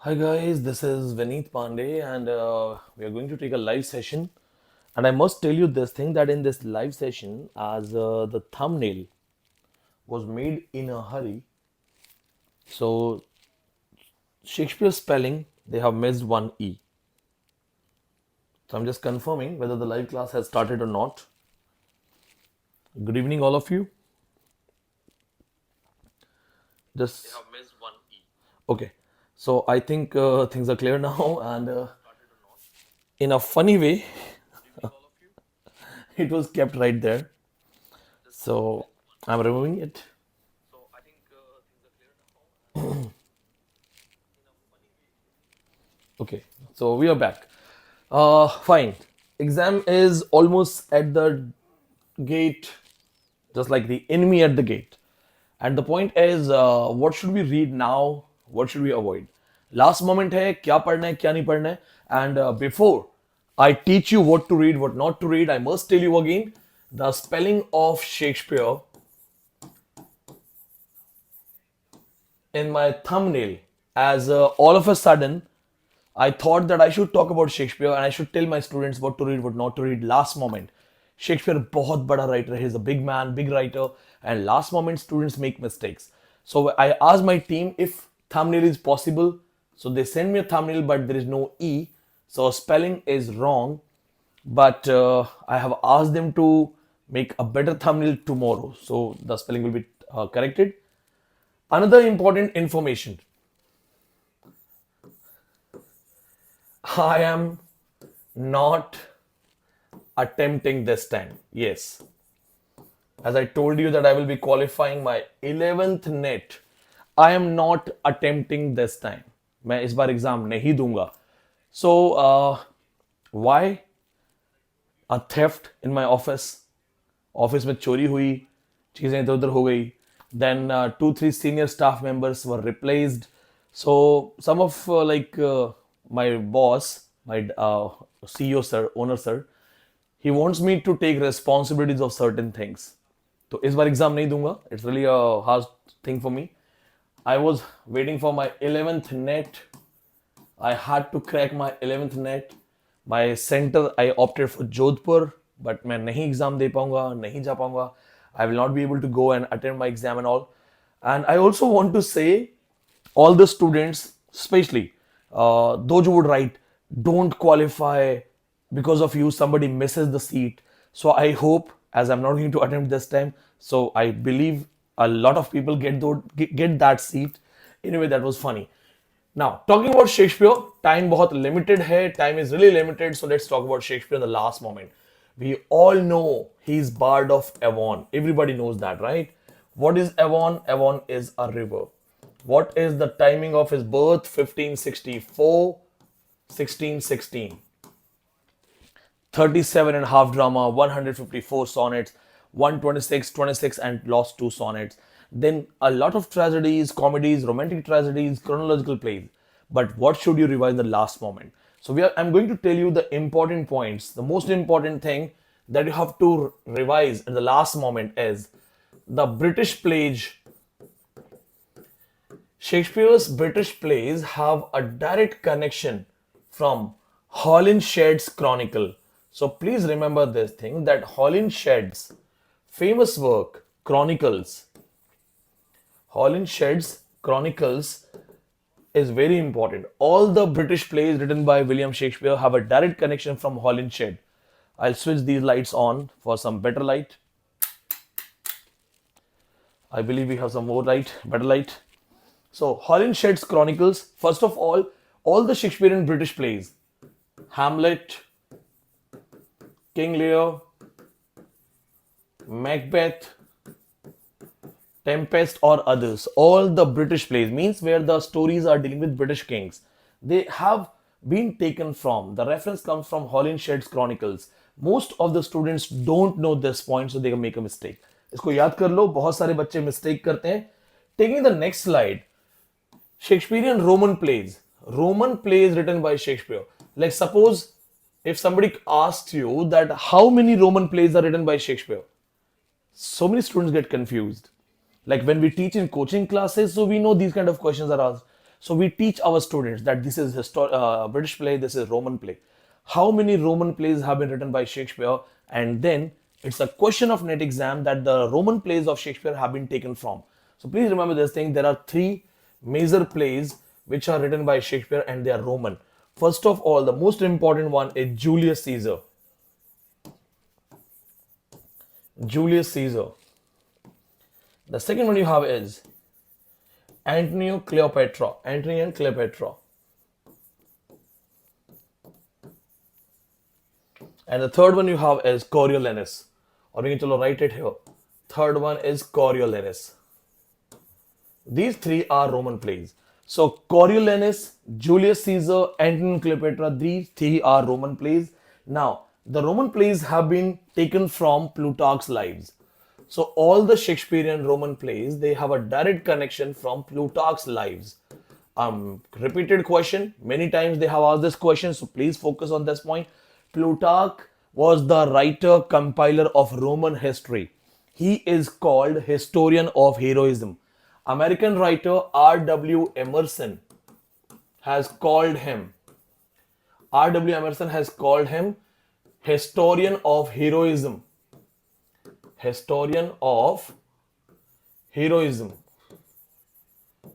Hi guys, this is Vineet Pandey, and we are going to take a live session. And I must tell you this thing that in this live session, as the thumbnail was made in a hurry, so Shakespeare spelling they have missed one E. So I'm just confirming whether the live class has started or not. Good evening, all of you. Just okay. So I think things are clear now, and in a funny way, it was kept right there. So I'm removing it. Okay, so we are back. Fine. Exam is almost at the gate, just like the enemy at the gate. And the point is, what should we read now? What should we avoid? Last moment है क्या पढ़ना है क्या नहीं पढ़ना है. And before I teach you what to read, what not to read, I must tell you again the spelling of Shakespeare in my thumbnail. As all of a sudden I thought that I should talk about Shakespeare and I should tell my students what to read, what not to read. Last moment, Shakespeare बहुत बड़ा writer है. He's a big man, big writer, and last moment students make mistakes. So I asked my team if thumbnail is possible. So they send me a thumbnail, but there is no E. So spelling is wrong. But I have asked them to make a better thumbnail tomorrow. So the spelling will be corrected. Another important information. I am not attempting this time. Yes. As I told you that I will be qualifying my 11th net. I am not attempting this time. मैं इस बार exam नहीं दूंगा. So why a theft in my office? Office में चोरी हुई, चीजें इधर उधर हो गई. Then 2-3 senior staff members were replaced. So some of my boss, my CEO sir, owner sir, he wants me to take responsibilities of certain things. तो इस बार एग्जाम नहीं दूंगा. It's really a hard thing for me. I was waiting for my 11th net. I had to crack my 11th net. My center, I opted for Jodhpur, but मैं नहीं exam दे पाऊंगा, नहीं जा पाऊंगा. I will not be able to go and attend my exam and all. And I also want to say, all the students, especially those who would write, don't qualify because of you, somebody misses the seat. So I hope, as I'm not going to attempt this time, so I believe a lot of people get that seat. Anyway, that was funny. Now, talking about Shakespeare, time बहुत limited है. Time is really limited. So let's talk about Shakespeare in the last moment. We all know he's Bard of Avon. Everybody knows that, right? What is Avon? Avon is a river. What is the timing of his birth? 1564, 1616. 37 and a half drama, 154 sonnets, 126, 26, and lost 2 sonnets. Then a lot of tragedies, comedies, romantic tragedies, chronological plays. But what should you revise in the last moment? So I'm going to tell you the important points. The most important thing that you have to revise in the last moment is the British plays. Shakespeare's British plays have a direct connection from Holinshed's Chronicle. So please remember this thing that Holinshed's famous work, Holinshed's Chronicles is very important. All the British plays written by William Shakespeare have a direct connection from Holinshed. I'll switch these lights on for some better light. I believe we have some more light, better light. So, Holinshed's Chronicles, first of all the Shakespearean British plays, Hamlet, King Lear, Macbeth, Tempest, or others, all the British plays means where the stories are dealing with British kings. They have been taken from, the reference comes from Holinshed's Chronicles. Most of the students don't know this point, so they can make a mistake. इसको याद कर लो, बहुत सारे बच्चे mistake करते हैं. Taking the next slide, Shakespearean Roman plays written by Shakespeare. Like suppose if somebody asked you that how many Roman plays are written by Shakespeare, so many students get confused. Like when we teach in coaching classes, so we know these kind of questions are asked. So we teach our students that this is British play, this is Roman play. How many Roman plays have been written by Shakespeare? And then it's a question of net exam that the Roman plays of Shakespeare have been taken from. So please remember this thing. There are three major plays which are written by Shakespeare and they are Roman. First of all, the most important one is Julius Caesar. Julius Caesar. The second one you have is Antony and Cleopatra. Antony and Cleopatra. And the third one you have is Coriolanus. Or you can write it here. Third one is Coriolanus. These three are Roman plays. So Coriolanus, Julius Caesar, Antony and Cleopatra, these three are Roman plays. Now, the Roman plays have been taken from Plutarch's lives. So all the Shakespearean Roman plays, they have a direct connection from Plutarch's lives. Repeated question. Many times they have asked this question, so please focus on this point. Plutarch was the writer, compiler of Roman history. He is called historian of heroism. American writer R.W. Emerson has called him. R.W. Emerson has called him historian of heroism. Historian of heroism.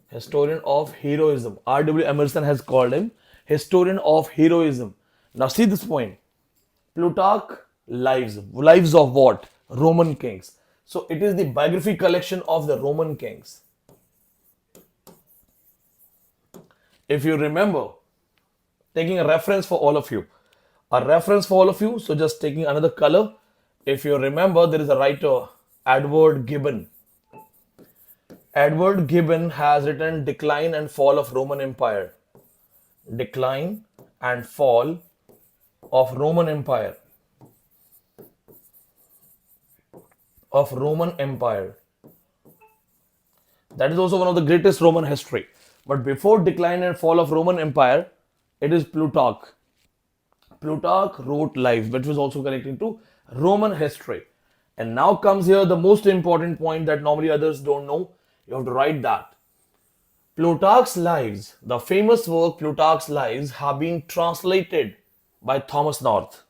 Historian of heroism. R.W. Emerson has called him historian of heroism. Now see this point. Plutarch lives. Lives of what? Roman kings. So it is the biography collection of the Roman kings. If you remember, taking a reference for all of you. A reference for all of you. So just taking another color. If you remember, there is a writer, Edward Gibbon. Edward Gibbon has written Decline and Fall of Roman Empire. Decline and Fall of Roman Empire. Of Roman Empire. That is also one of the greatest Roman history. But before Decline and Fall of Roman Empire, it is Plutarch. Plutarch wrote Lives, which was also connecting to Roman history. And now comes here the most important point that normally others don't know. You have to write that. Plutarch's Lives, the famous work Plutarch's Lives, have been translated by Thomas North.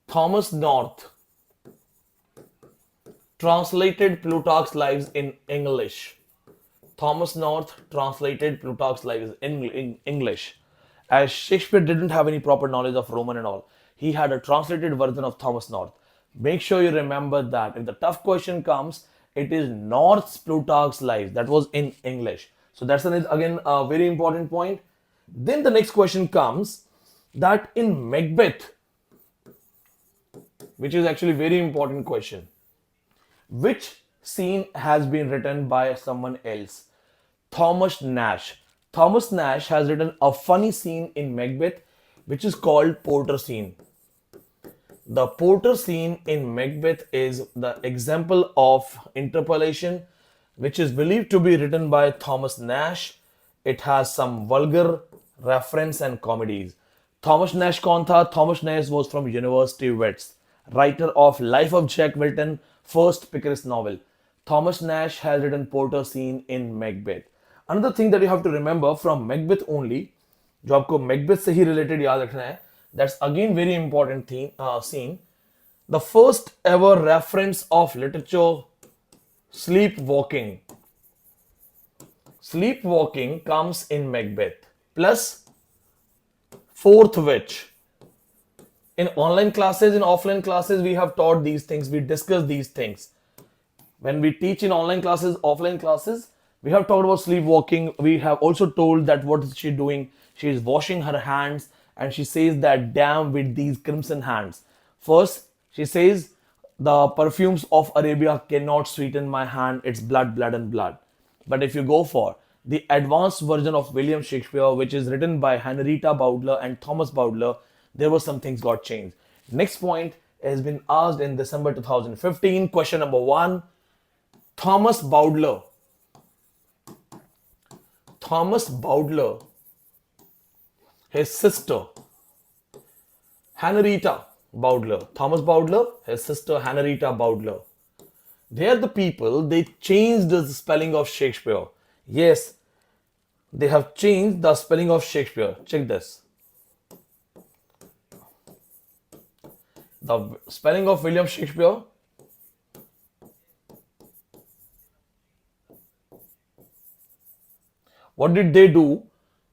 Thomas North translated Plutarch's Lives in English. Thomas North translated Plutarch's Lives in English. As Shakespeare didn't have any proper knowledge of Roman and all, he had a translated version of Thomas North. Make sure you remember that. If the tough question comes, it is North's Plutarch's Lives. That was in English. So that's again a very important point. Then the next question comes that in Macbeth, which is actually a very important question. Which scene has been written by someone else? Thomas Nash. Thomas Nash has written a funny scene in Macbeth, which is called Porter scene. The Porter scene in Macbeth is the example of interpolation, which is believed to be written by Thomas Nash. It has some vulgar reference and comedies. Thomas Nash kaun tha? Thomas Nash was from University Wits, writer of Life of Jack Wilton, first Picaresque novel. Thomas Nash has written Porter scene in Macbeth. Another thing that you have to remember from Macbeth only, जो आपको Macbeth से ही related याद रखना है, that's again very important scene. The first ever reference of literature, sleepwalking. Sleepwalking comes in Macbeth. Plus, fourth witch. In online classes, in offline classes, we have taught these things. We discussed these things. When we teach in online classes, offline classes, we have talked about sleepwalking. We have also told that what is she doing? She is washing her hands and she says that damn with these crimson hands. First, she says the perfumes of Arabia cannot sweeten my hand. It's blood, blood and blood. But if you go for the advanced version of William Shakespeare, which is written by Henrietta Bowdler and Thomas Bowdler, there were some things got changed. Next point has been asked in December 2015. Question number 1. Thomas Bowdler. Thomas Bowdler. His sister, Henrietta Bowdler. Thomas Bowdler, his sister Henrietta Bowdler. They are the people, they changed the spelling of Shakespeare. Yes, They have changed the spelling of Shakespeare. Check this. The spelling of William Shakespeare. What did they do?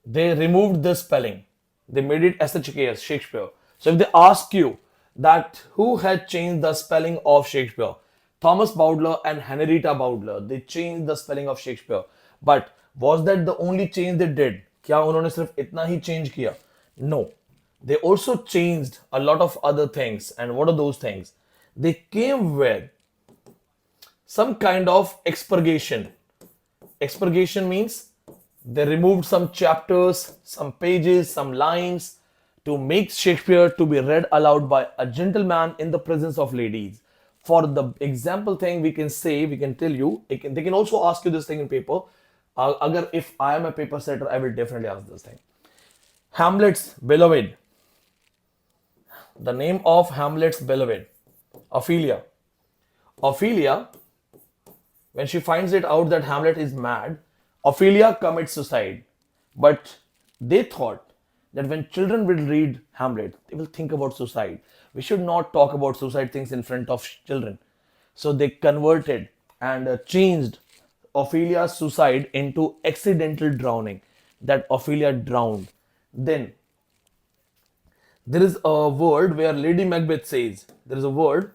They removed the spelling. They made it SHKS, Shakespeare. So if they ask you that who had changed the spelling of Shakespeare, Thomas Bowdler and Henrietta Bowdler, they changed the spelling of Shakespeare. But was that the only change they did? क्या उन्होंने सिर्फ इतना ही change किया? No. They also changed a lot of other things. And what are those things? They came with some kind of expurgation. Expurgation means they removed some chapters, some pages, some lines to make Shakespeare to be read aloud by a gentleman in the presence of ladies. For the example thing, we can say, we can tell you, they can also ask you this thing in paper. If I am a paper setter, I will definitely ask this thing. Hamlet's beloved. The name of Hamlet's beloved, Ophelia. Ophelia, when she finds it out that Hamlet is mad, Ophelia commits suicide. But they thought that when children will read Hamlet, they will think about suicide. We should not talk about suicide things in front of children. So they converted and changed Ophelia's suicide into accidental drowning. That Ophelia drowned. Then there is a word where Lady Macbeth says, there is a word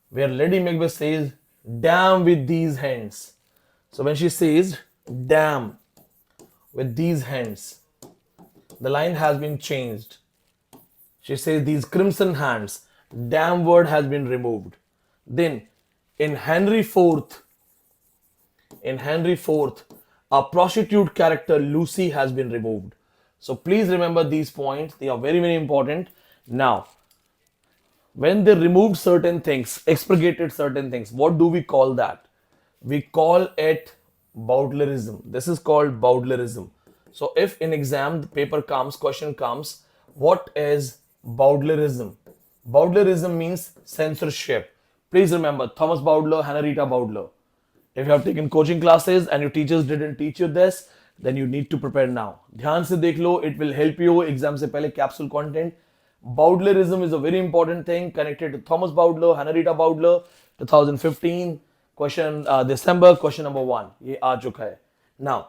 where Lady Macbeth says, damn with these hands. So when she says, damn with these hands, the line has been changed. She says, these crimson hands, damn word has been removed. Then in Henry IV, a prostitute character Lucy has been removed. So please remember these points. They are very, very important. Now, when they removed certain things, expurgated certain things, what do we call that? We call it Bowdlerism. This is called Bowdlerism. So if in exam the paper comes, question comes, what is Bowdlerism? Bowdlerism means censorship. Please remember Thomas Bowdler, Henrietta Bowdler. If you have taken coaching classes and your teachers didn't teach you this, then you need to prepare now. ध्यान से देख लो, it will help you exam से पहले capsule content. Bowdlerism is a very important thing connected to Thomas Bowdler, Henrietta Bowdler, 2015 question December question number 1. ये आ चुका है. Now,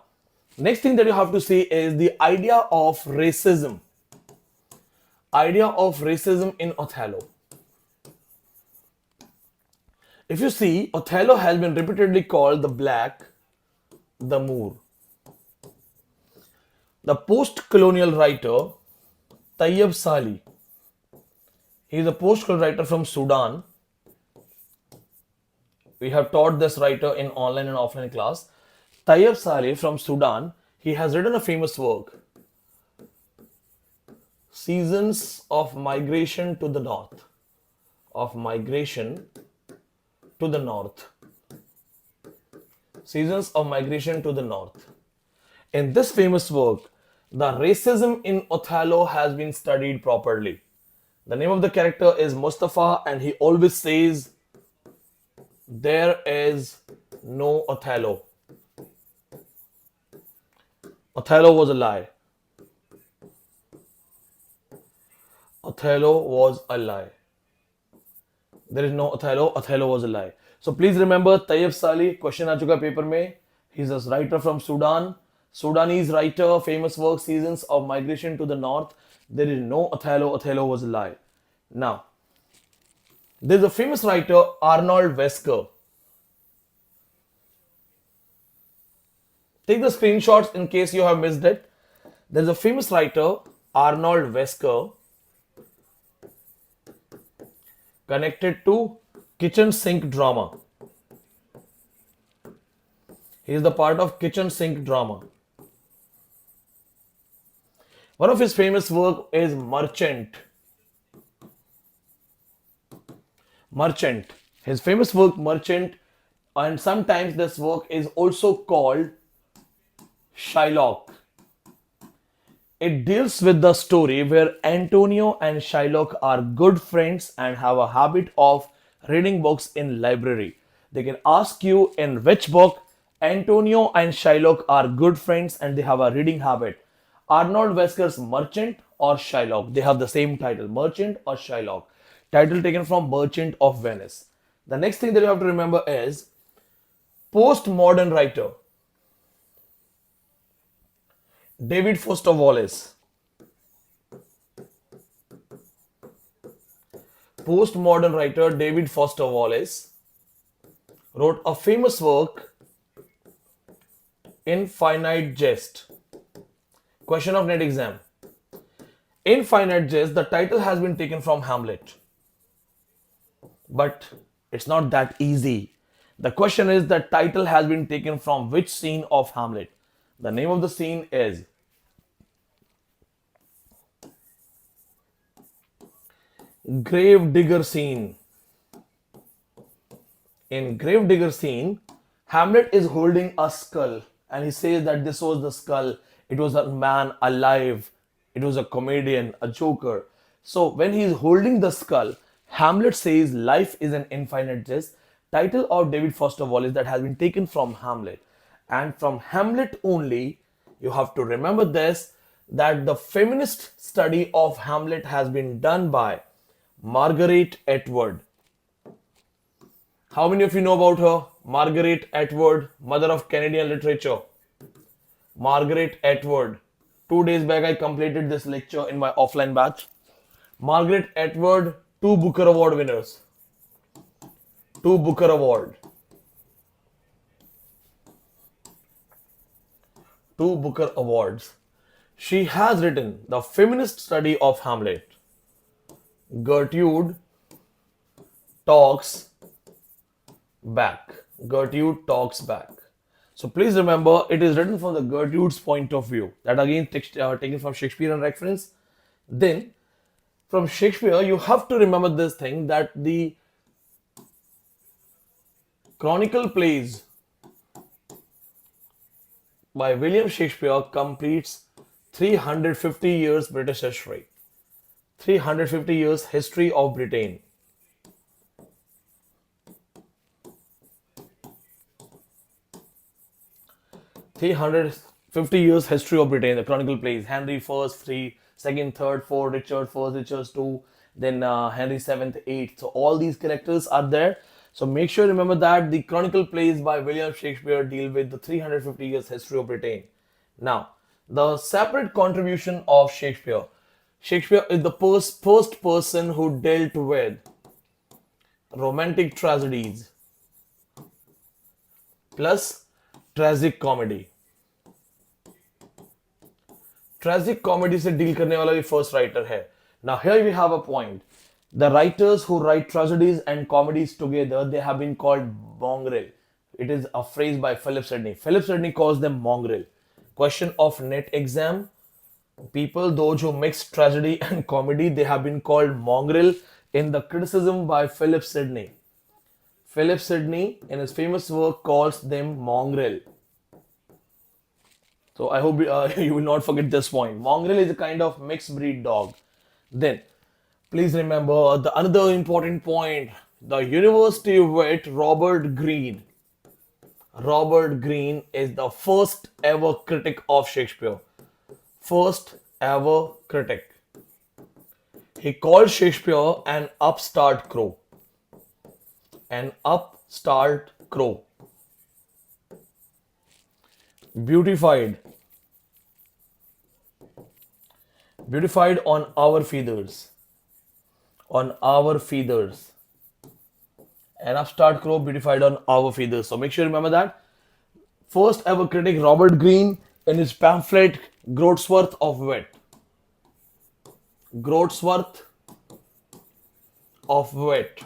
next thing that you have to see is the idea of racism. Idea of racism in Othello. If you see, Othello has been repeatedly called the Black, the Moor. The post-colonial writer Tayyib Salih, he is a post-colonial writer from Sudan. We have taught this writer in online and offline class. Tayyib Salih from Sudan, he has written a famous work, Seasons of Migration to the North. Of Migration to the North. Seasons of Migration to the North. In this famous work, the racism in Othello has been studied properly. The name of the character is Mustafa, and he always says, there is no Othello. Othello was a lie. Othello was a lie. There is no Othello. Othello was a lie. So please remember Tayyib Salih, question aa chuka paper mein. He's a writer from Sudan. Sudanese writer, famous work, Seasons of Migration to the North. There is no Othello. Othello was a lie. Now, there's a famous writer, Arnold Wesker. Take the screenshots in case you have missed it. There's a famous writer, Arnold Wesker, connected to kitchen sink drama. He is the part of kitchen sink drama. One of his famous work is Merchant. Merchant. His famous work, Merchant, and sometimes this work is also called Shylock. It deals with the story where Antonio and Shylock are good friends and have a habit of reading books in library. They can ask you in which book Antonio and Shylock are good friends and they have a reading habit. Arnold Wesker's Merchant or Shylock? They have the same title, Merchant or Shylock. Title taken from Merchant of Venice. The next thing that you have to remember is postmodern writer David Foster Wallace. Postmodern writer David Foster Wallace wrote a famous work, Infinite Jest. Question of net exam. Infinite Jest, the title has been taken from Hamlet. But it's not that easy. The question is the title has been taken from which scene of Hamlet? The name of the scene is Grave Digger Scene. In Grave Digger Scene, Hamlet is holding a skull and he says that this was the skull. It was a man alive. It was a comedian, a joker. So when he is holding the skull, Hamlet says life is an infinite jest. Title of David Foster Wallace that has been taken from Hamlet. And from Hamlet only, you have to remember this, that the feminist study of Hamlet has been done by Margaret Atwood. How many of you know about her? Margaret Atwood, mother of Canadian literature. Margaret Atwood. 2 days back I completed this lecture in my offline batch. Margaret Atwood, 2 Booker Award winners. 2 Booker Award. 2 Booker Awards. She has written the feminist study of Hamlet. Gertrude talks back. Gertrude talks back. So please remember, it is written from the Gertrude's point of view. That again taken from Shakespeare and reference. Then from Shakespeare, you have to remember this thing, that the chronicle plays by William Shakespeare completes 350 years British history. 350 years history of Britain. 350 years history of Britain. The chronicle plays Henry first, three, second, third, fourth, Richard first, Richard two, then Henry seventh, eighth. So all these characters are there. So make sure you remember that the chronicle plays by William Shakespeare deal with the 350 years history of Britain. Now, the separate contribution of Shakespeare. Shakespeare is the first person who dealt with romantic tragedies plus tragic comedy. Tragic comedy से deal करने वाला भी first writer है. Now here we have a point. The writers who write tragedies and comedies together, they have been called mongrel. It is a phrase by Philip Sidney. Philip Sidney calls them mongrel. Question of net exam. People, those who mix tragedy and comedy, they have been called mongrel in the criticism by Philip Sidney. Philip Sidney, in his famous work, calls them mongrel. So I hope you will not forget this point. Mongrel is a kind of mixed breed dog. Then, please remember the another important point. The university wit Robert Greene. Robert Greene is the first ever critic of Shakespeare. First ever critic. He called Shakespeare an upstart crow. An upstart crow. Beautified. Beautified on our feathers. On our feathers. An upstart crow beautified on our feathers. So make sure you remember that. First ever critic Robert Greene in his pamphlet Groatsworth of Wit. Groatsworth of Wit.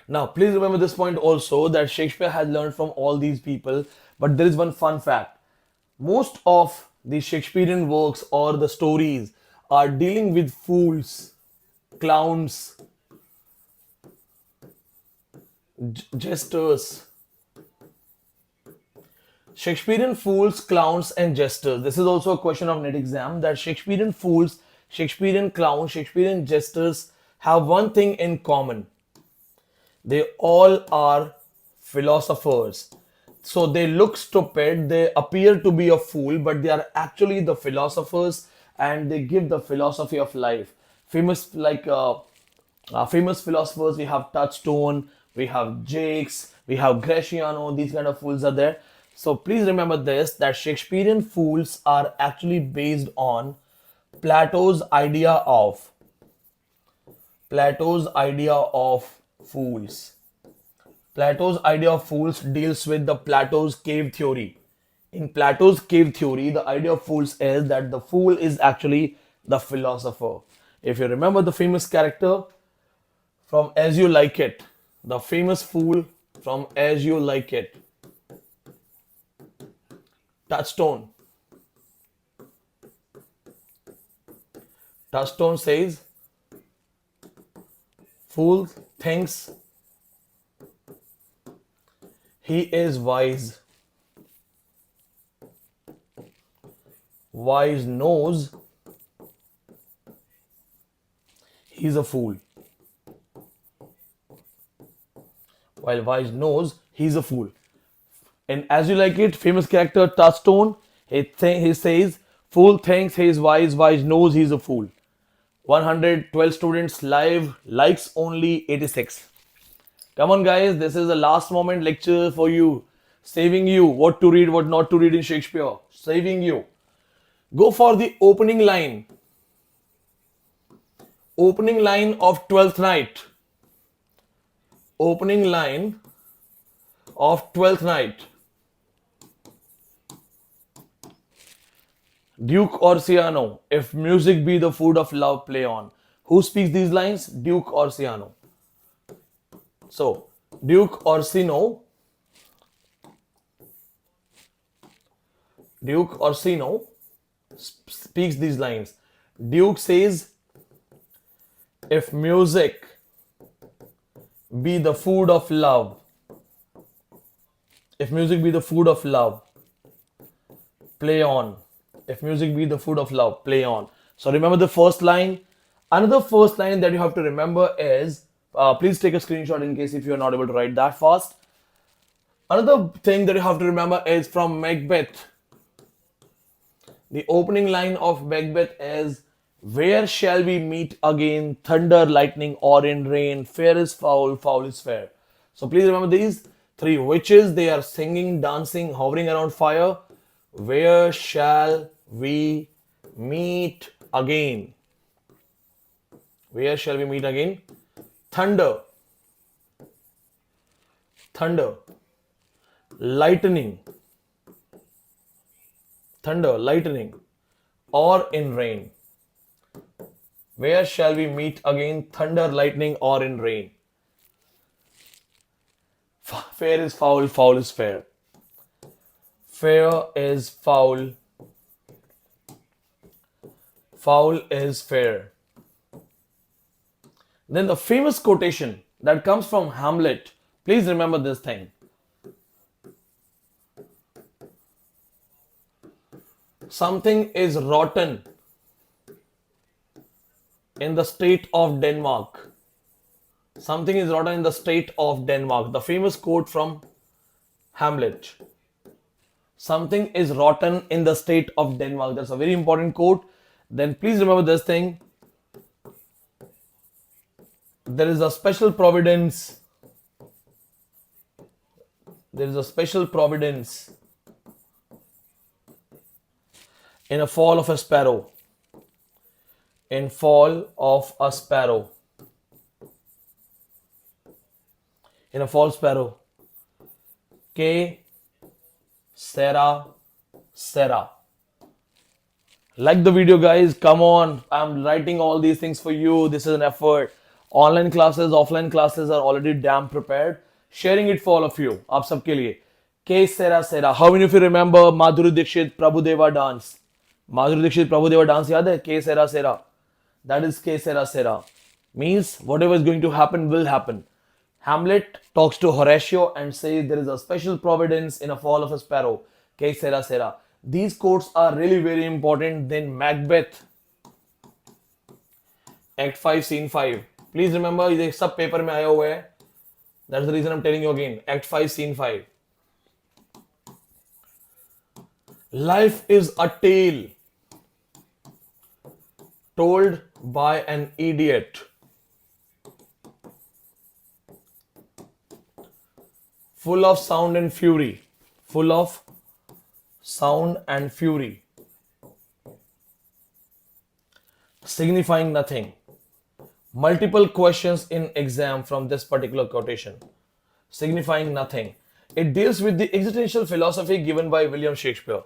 Now, please remember this point also, that Shakespeare has learned from all these people, but there is one fun fact. Most of the Shakespearean works or the stories are dealing with fools, clowns, jesters. Shakespearean fools, clowns, and jesters. This is also a question of net exam, that Shakespearean fools, Shakespearean clowns, Shakespearean jesters have one thing in common. They all are philosophers. So they look stupid, they appear to be a fool, but they are actually the philosophers, and they give the philosophy of life. Famous famous philosophers, we have Touchstone, we have Jakes, we have Gratiano, these kind of fools are there. So please remember this, that Shakespearean fools are actually based on Plato's idea of Plato's idea of fools. Plato's idea of fools deals with the Plato's cave theory. In Plato's cave theory, the idea of fools is that the fool is actually the philosopher. If you remember the famous character from As You Like It, the famous fool from As You Like It, Touchstone. Touchstone says, fool thinks he is wise. Wise knows he's a fool. While wise knows he's a fool. And As You Like It, famous character Touchstone, he says, fool thinks he is wise, wise knows he's a fool. 112 students live, likes only 86. Come on guys, this is the last moment lecture for you. Saving you what to read, what not to read in Shakespeare. Saving you. Go for the opening line. Opening line of 12th night. Opening line of 12th night. Duke Orsino, if music be the food of love, play on. Who speaks these lines? Duke Orsino. So, Duke Orsino speaks these lines. Duke says, if music be the food of love, if music be the food of love, play on. If music be the food of love, play on. So remember the first line. Another first line that you have to remember is, please take a screenshot in case if you are not able to write that fast. Another thing that you have to remember is from Macbeth. The opening line of Macbeth is, where shall we meet again, thunder, lightning, or in rain? Fair is foul, foul is fair. So please remember these three witches. They are singing, dancing, hovering around fire. Where shall we meet again? Where shall we meet again? Thunder. Thunder. Lightning. Thunder, lightning, or in rain. Where shall we meet again? Thunder, lightning, or in rain. Fair is foul, foul is fair. Fair is foul. Foul is fair. Then the famous quotation that comes from Hamlet. Please remember this thing. Something is rotten in the state of Denmark. Something is rotten in the state of Denmark. The famous quote from Hamlet. Something is rotten in the state of Denmark. That's a very important quote. Then please remember this thing. There is a special providence. There is a special providence in a fall of a sparrow. In fall of a sparrow. In a fall sparrow. Que sera sera. Like the video guys, come on. I'm writing all these things for you. This is an effort. Online classes, offline classes are already damn prepared. Sharing it for all of you. आप सबके लिए. Que sera sera. How many of you remember Madhuri Dixit Prabhudeva dance? Madhuri Dixit Prabhudeva dance याद है? Que sera sera. That is que sera sera. Means whatever is going to happen will happen. Hamlet talks to Horatio and says there is a special providence in a fall of a sparrow. Que sera sera. These quotes are really very important. Then Macbeth. Act 5, Scene 5. Please remember, ये सब paper में आया हुआ है. That's the reason I'm telling you again. Act 5, Scene 5. Life is a tale told by an idiot, full of sound and fury. Full of sound and fury, signifying nothing. Multiple questions in exam from this particular quotation, signifying nothing. It deals with the existential philosophy given by William Shakespeare.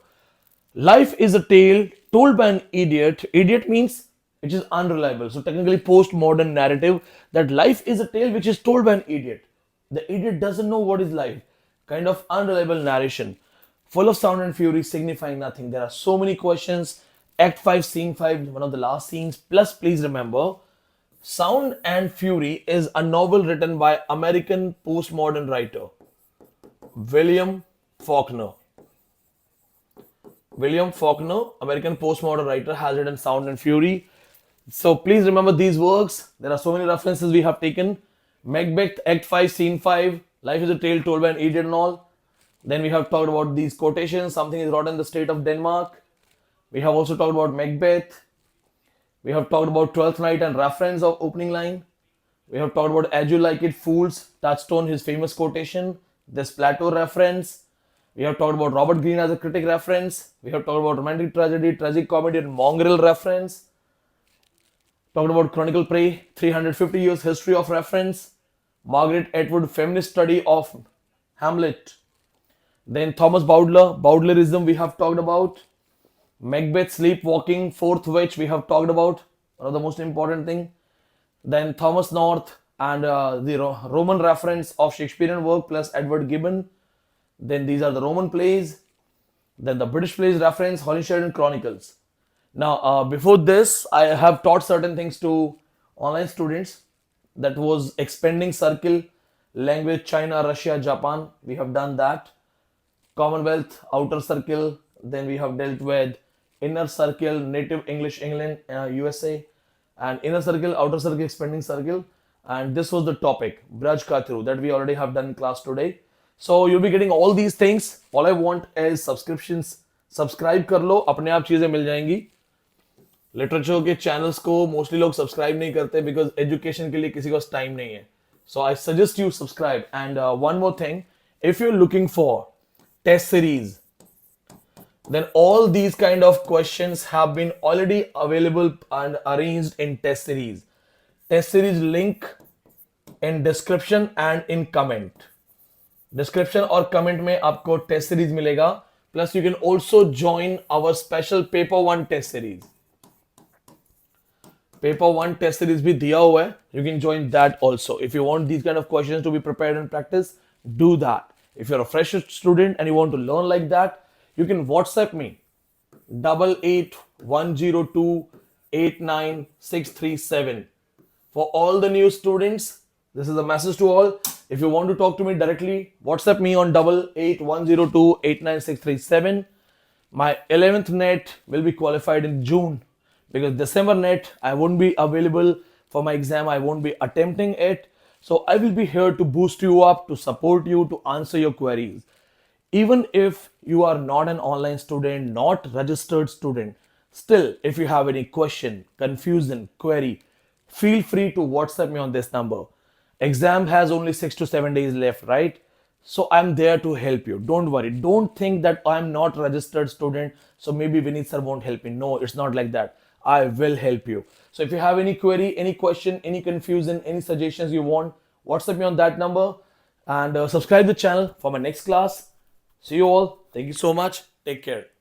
Life is a tale told by an idiot. Idiot means which is unreliable. So technically postmodern narrative that life is a tale which is told by an idiot. The idiot doesn't know what is life. Kind of unreliable narration. Full of sound and fury, signifying nothing. There are so many questions. Act 5, Scene 5, one of the last scenes. Plus, please remember, Sound and Fury is a novel written by American postmodern writer William Faulkner. William Faulkner, American postmodern writer, has written Sound and Fury. So please remember these works. There are so many references we have taken. Macbeth, Act 5, Scene 5, Life is a Tale Told by an Idiot and all. Then we have talked about these quotations. Something is rotten in the state of Denmark. We have also talked about Macbeth. We have talked about Twelfth Night and reference of opening line. We have talked about As You Like It, Fools, Touchstone, his famous quotation. This Plato reference. We have talked about Robert Greene as a critic reference. We have talked about romantic tragedy, tragic comedy, and mongrel reference. Talked about Chronicle Prey, 350 years history of reference. Margaret Atwood, feminist study of Hamlet. Then Thomas Bowdler, Bowdlerism we have talked about. Macbeth, sleepwalking, fourth witch we have talked about. One of the most important thing. Then Thomas North and the Roman reference of Shakespearean work plus Edward Gibbon. Then these are the Roman plays. Then the British plays reference, Holly Sheridan Chronicles. Now, before this, I have taught certain things to online students. That was expanding circle, language, China, Russia, Japan. We have done that. Commonwealth, outer circle. Then we have dealt with inner circle, native English, England, USA. And inner circle, outer circle, expanding circle. And this was the topic, Braj Katru, that we already have done in class today. So you'll be getting all these things. All I want is subscriptions. Subscribe कर लो, अपने आप चीजें मिल जाएंगी. Literature के channels को mostly लोग subscribe नहीं करते बिकॉज एजुकेशन के लिए किसी को टाइम नहीं है. So I suggest you subscribe. And one more thing, if you are looking for test series, then all these kind of questions have been already available and arranged in test series. Test series link in description and in comment. Description और comment में आपको test series मिलेगा. Plus you can also join our special paper 1 test series. Paper 1 test series भी दिया हुआ है. You can join that also. If you want these kind of questions to be prepared and practice, do that. If you're a fresh student and you want to learn like that, you can WhatsApp me 8810289637. For all the new students, this is a message to all. If you want to talk to me directly, WhatsApp me on 8810289637. My 11th net will be qualified in June because December net I won't be available for my exam. I won't be attempting it. So I will be here to boost you up, to support you, to answer your queries. Even if you are not an online student, not registered student, still if you have any question, confusion, query, feel free to WhatsApp me on this number. Exam has only 6 to 7 days left, right? So I'm there to help you. Don't worry. Don't think that I'm not registered student, so maybe Vineet sir won't help me. No, it's not like that. I will help you. So if you have any query, any question, any confusion, any suggestions you want, WhatsApp me on that number and subscribe the channel for my next class. See you all. Thank you so much. Take care.